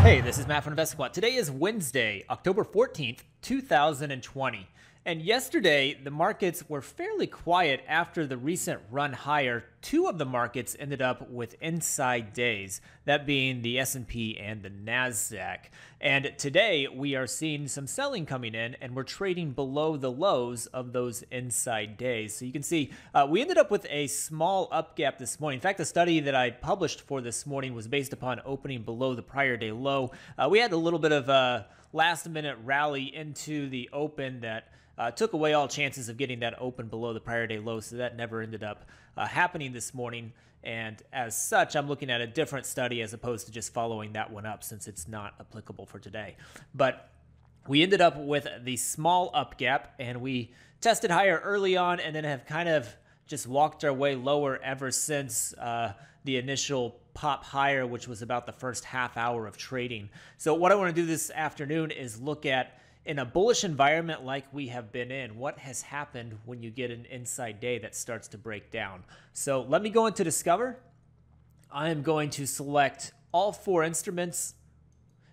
Hey, this is Matt from InvestSquat. Today is Wednesday, October 14th, 2020. And yesterday, the markets were fairly quiet after the recent run higher. Two of the markets ended up with inside days, that being the S&P and the NASDAQ. And today, we are seeing some selling coming in, and we're trading below the lows of those inside days. So you can see we ended up with a small up gap this morning. In fact, the study that I published for this morning was based upon opening below the prior day low. We had a little bit of a last-minute rally into the open that took away all chances of getting that open below the prior day low, so that never ended up happening this morning. And as such, I'm looking at a different study as opposed to just following that one up, since it's not applicable for today. But we ended up with the small up gap, and we tested higher early on and then have kind of just walked our way lower ever since the initial pop higher, which was about the first half hour of trading. So what I want to do this afternoon is look at, in a bullish environment like we have been in, what has happened when you get an inside day that starts to break down. So let me go into Discover. I am going to select all four instruments,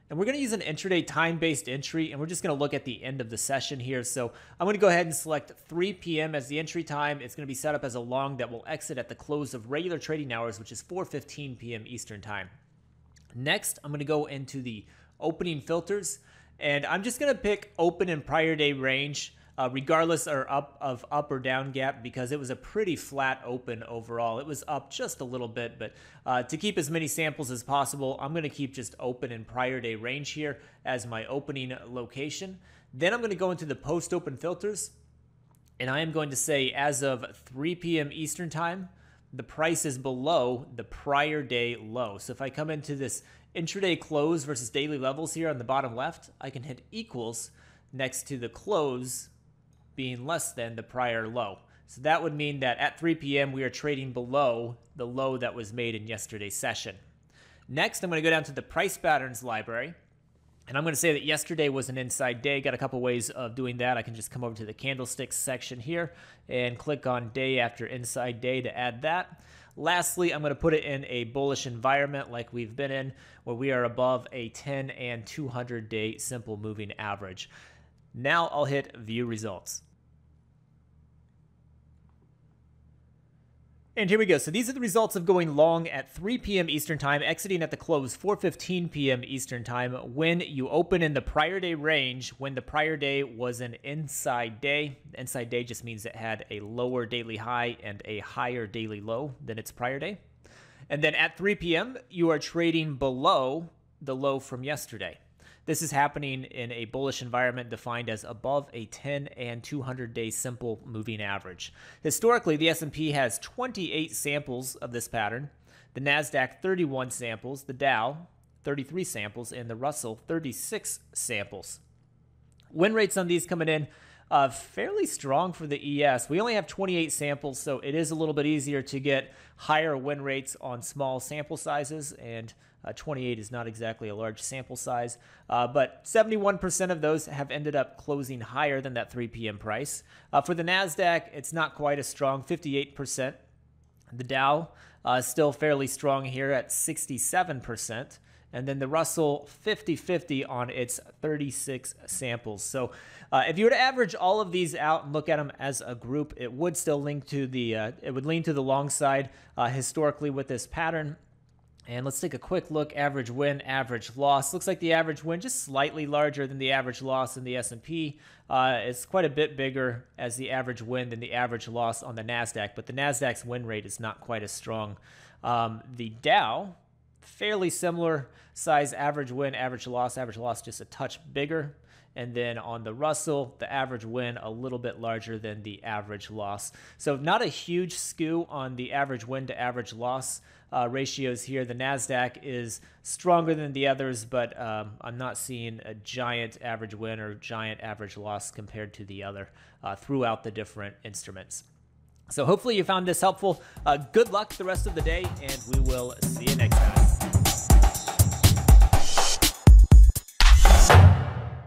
and we're going to use an intraday time-based entry, and we're just going to look at the end of the session here. So I'm going to go ahead and select 3 p.m. as the entry time. It's going to be set up as a long that will exit at the close of regular trading hours, which is 4:15 p.m. Eastern time. Next, I'm going to go into the opening filters, and I'm just going to pick open and prior day range, regardless of up or down gap, because it was a pretty flat open overall. It was up just a little bit, but to keep as many samples as possible, I'm going to keep just open and prior day range here as my opening location. Then I'm going to go into the post-open filters, and I am going to say as of 3 p.m. Eastern time, the price is below the prior day low. So if I come into this intraday close versus daily levels here on the bottom left, I can hit equals next to the close being less than the prior low. So that would mean that at 3 p.m. we are trading below the low that was made in yesterday's session. Next, I'm going to go down to the price patterns library, and I'm going to say that yesterday was an inside day. Got a couple ways of doing that. I can just come over to the candlesticks section here and click on day after inside day to add that. Lastly, I'm going to put it in a bullish environment like we've been in, where we are above a 10 and 200 day simple moving average. Now I'll hit view results. And here we go. So these are the results of going long at 3 p.m. Eastern time, exiting at the close 4:15 p.m. Eastern time, when you open in the prior day range, when the prior day was an inside day. Inside day just means it had a lower daily high and a higher daily low than its prior day. And then at 3 p.m., you are trading below the low from yesterday. This is happening in a bullish environment defined as above a 10 and 200 day simple moving average. Historically, the S&P has 28 samples of this pattern, the NASDAQ 31 samples, the Dow 33 samples, and the Russell 36 samples. Win rates on these coming in fairly strong for the ES. We only have 28 samples, so it is a little bit easier to get higher win rates on small sample sizes, and 28 is not exactly a large sample size, but 71% of those have ended up closing higher than that 3 p.m. price. For the NASDAQ, it's not quite as strong, 58%. The Dow still fairly strong here at 67%. And then the Russell 50-50 on its 36 samples. So if you were to average all of these out and look at them as a group, it would still link to the it would lean to the long side historically with this pattern. And let's take a quick look. Average win, average loss. Looks like the average win just slightly larger than the average loss in the S&P. It's quite a bit bigger as the average win than the average loss on the NASDAQ, but the NASDAQ's win rate is not quite as strong. The Dow, fairly similar size average win, average loss just a touch bigger. And then on the Russell, the average win a little bit larger than the average loss. So not a huge skew on the average win to average loss ratios here. The NASDAQ is stronger than the others, but I'm not seeing a giant average win or giant average loss compared to the other throughout the different instruments. So hopefully you found this helpful. Good luck the rest of the day, and we will see you next time.